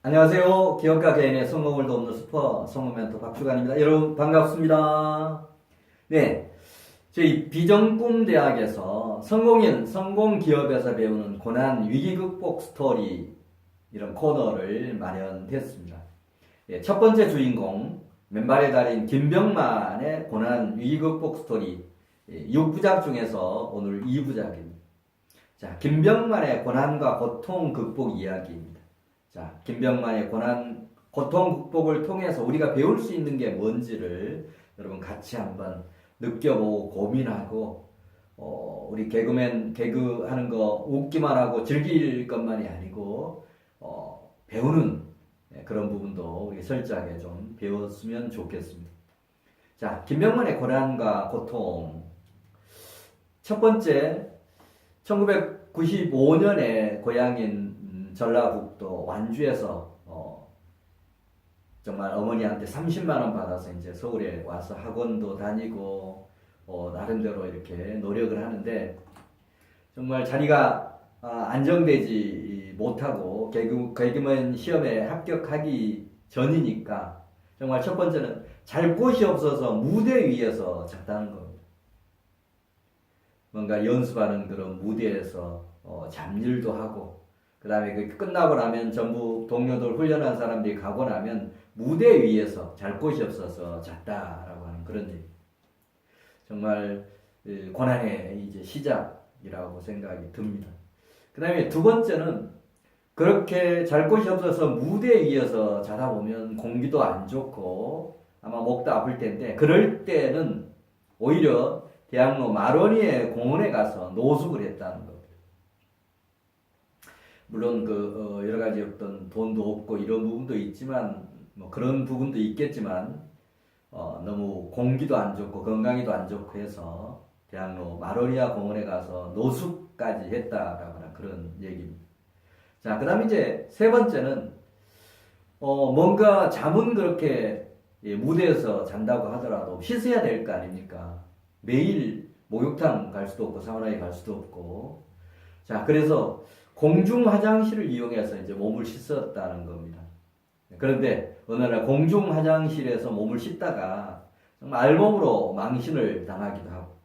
안녕하세요. 기업가 개인의 성공을 돕는 슈퍼 성공 멘토 박주관입니다. 여러분 반갑습니다. 네, 저희 비전꿈 대학에서 성공인 성공기업에서 배우는 고난 위기 극복 스토리 이런 코너를 마련했습니다. 예, 첫 번째 주인공 맨발의 달인 김병만의 고난 위기 극복 스토리 6부작 중에서 오늘 2부작입니다. 자, 김병만의 고난과 고통 극복 이야기입니다. 자, 김병만의 고난, 고통 극복을 통해서 우리가 배울 수 있는 게 뭔지를 여러분 같이 한번 느껴보고 고민하고, 우리 개그맨, 개그 하는 거 웃기만 하고 즐길 것만이 아니고, 배우는 그런 부분도 우리 철저하게 좀 배웠으면 좋겠습니다. 자, 김병만의 고난과 고통. 첫 번째, 1995년에 고향인 전라북도 완주에서 정말 어머니한테 30만 원 받아서 이제 서울에 와서 학원도 다니고 나름대로 이렇게 노력을 하는데 정말 자기가 안정되지 못하고 개그맨 시험에 합격하기 전이니까 정말 첫 번째는 잘 곳이 없어서 무대 위에서 잤다는 겁니다. 뭔가 연습하는 그런 무대에서 잡일도 하고 그 다음에 그 끝나고 나면 전부 동료들 훈련한 사람들이 가고 나면 무대 위에서 잘 곳이 없어서 잤다라고 하는 그런 얘기. 정말 고난의 이제 시작이라고 생각이 듭니다. 그 다음에 두 번째는 그렇게 잘 곳이 없어서 무대 위에서 자다 보면 공기도 안 좋고 아마 목도 아플 텐데 그럴 때는 오히려 대학로 마로니에 공원에 가서 노숙을 했다는 겁니다. 물론 여러 가지 어떤 돈도 없고 이런 부분도 있지만 뭐 그런 부분도 있겠지만 너무 공기도 안 좋고 건강에도 안 좋고 해서 대학로 마로니아 공원에 가서 노숙까지 했다라고 하는 그런 얘기입니다. 자, 그다음 이제 세 번째는 뭔가 잠은 그렇게 무대에서 잔다고 하더라도 씻어야 될 거 아닙니까? 매일 목욕탕 갈 수도 없고 사우나에 갈 수도 없고 자 그래서 공중 화장실을 이용해서 이제 몸을 씻었다는 겁니다. 그런데 어느 날 공중 화장실에서 몸을 씻다가 정말 알몸으로 망신을 당하기도 하고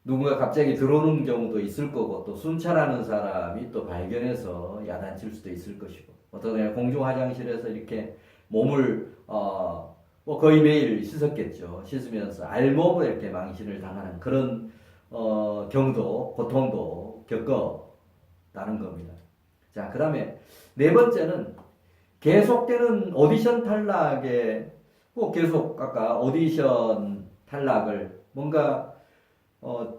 누군가 갑자기 들어오는 경우도 있을 거고 또 순찰하는 사람이 또 발견해서 야단칠 수도 있을 것이고 어떤 날 공중 화장실에서 이렇게 몸을 뭐 거의 매일 씻었겠죠. 씻으면서 알몸으로 이렇게 망신을 당하는 그런 경우도 고통도 겪었다는 겁니다. 자, 그 다음에 네 번째는 계속되는 오디션 탈락에 꼭 계속 아까 오디션 탈락을 뭔가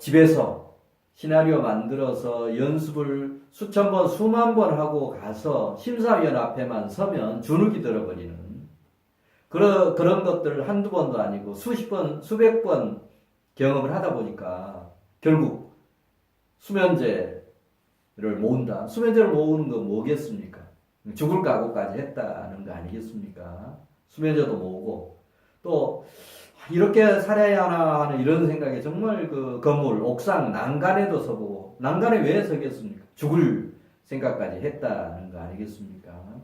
집에서 시나리오 만들어서 연습을 수천 번, 수만 번 하고 가서 심사위원 앞에만 서면 주눅이 들어버리는 그런 것들 한두 번도 아니고 수십 번, 수백 번 경험을 하다 보니까 결국 수면제를 모은다. 수면제를 모으는 건 뭐겠습니까? 죽을 각오까지 했다는 거 아니겠습니까? 수면제도 모으고 또 이렇게 살아야 하나 하는 이런 생각에 정말 그 건물, 옥상, 난간에도 서보고 난간에 왜 서겠습니까? 죽을 생각까지 했다는 거 아니겠습니까?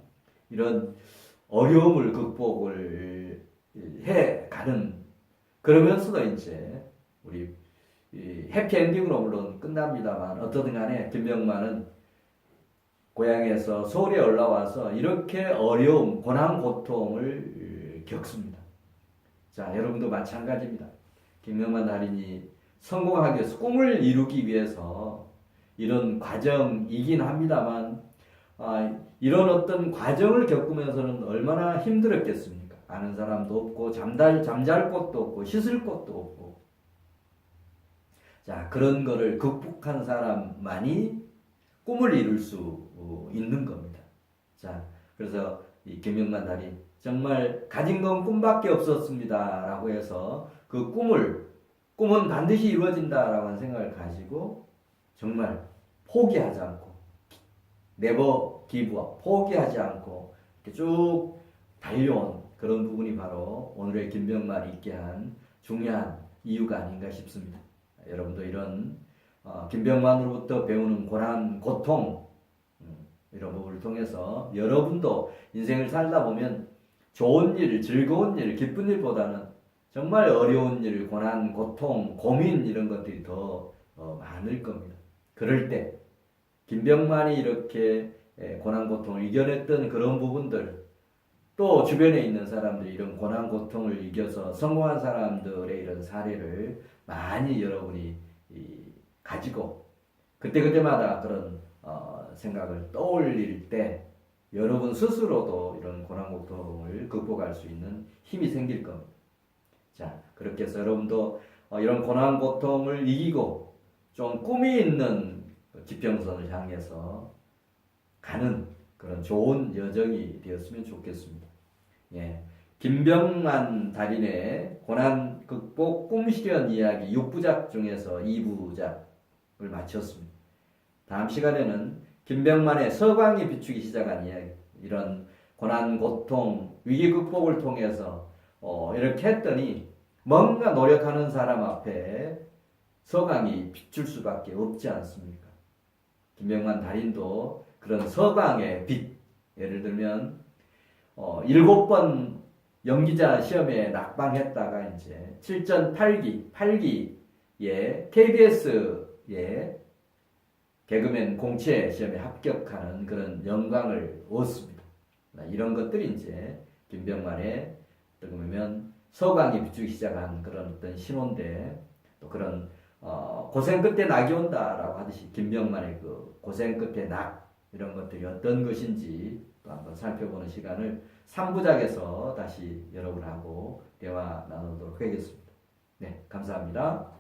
이런 어려움을 극복을 해 가는 그러면서도 이제 우리 해피엔딩으로 물론 끝납니다만 어떻든 간에 김병만은 고향에서 서울에 올라와서 이렇게 어려움, 고난, 고통을 겪습니다. 자, 여러분도 마찬가지입니다. 김병만 달인이 성공하기 위해서 꿈을 이루기 위해서 이런 과정이긴 합니다만 이런 어떤 과정을 겪으면서는 얼마나 힘들었겠습니까? 아는 사람도 없고 잠잘 곳도 없고 씻을 곳도 없고 자 그런 거를 극복한 사람만이 꿈을 이룰 수 있는 겁니다. 자 그래서 이 김영만 달인 정말 가진 건 꿈밖에 없었습니다 라고 해서 그 꿈은 반드시 이루어진다라고 하는 생각을 가지고 정말 포기하지 않고 네버 기브업 포기하지 않고 이렇게 쭉 달려온 그런 부분이 바로 오늘의 김병만이 있게 한 중요한 이유가 아닌가 싶습니다. 여러분도 이런 김병만으로부터 배우는 고난, 고통 이런 부분을 통해서 여러분도 인생을 살다 보면 좋은 일, 즐거운 일, 기쁜 일보다는 정말 어려운 일, 고난, 고통, 고민 이런 것들이 더 많을 겁니다. 그럴 때 김병만이 이렇게 고난, 고통을 이겨냈던 그런 부분들, 또 주변에 있는 사람들이 이런 고난, 고통을 이겨서 성공한 사람들의 이런 사례를 많이 여러분이 가지고 그때그때마다 그런 생각을 떠올릴 때 여러분 스스로도 이런 고난, 고통을 극복할 수 있는 힘이 생길 겁니다. 자, 그렇게 해서 여러분도 이런 고난, 고통을 이기고 좀 꿈이 있는 지평선을 향해서 가는 그런 좋은 여정이 되었으면 좋겠습니다. 예. 김병만 달인의 고난 극복 꿈실현 이야기 6부작 중에서 2부작을 마쳤습니다. 다음 시간에는 김병만의 서광이 비추기 시작한 이야기, 이런 고난, 고통, 위기 극복을 통해서 이렇게 했더니 뭔가 노력하는 사람 앞에 서광이 비출 수밖에 없지 않습니까? 김병만 달인도 그런 서광의 빛, 예를 들면 7번 연기자 시험에 낙방했다가 이제 7전 8기에 KBS의 개그맨 공채 시험에 합격하는 그런 영광을 얻습니다. 이런 것들이 이제 김병만의 어떻게 보면 서광이 비추기 시작한 그런 어떤 신호인데, 또 그런 고생 끝에 낙이 온다라고 하듯이 김병만의 그 고생 끝에 낙, 이런 것들이 어떤 것인지 또 한번 살펴보는 시간을 3부작에서 다시 여러분하고 대화 나누도록 하겠습니다. 네, 감사합니다.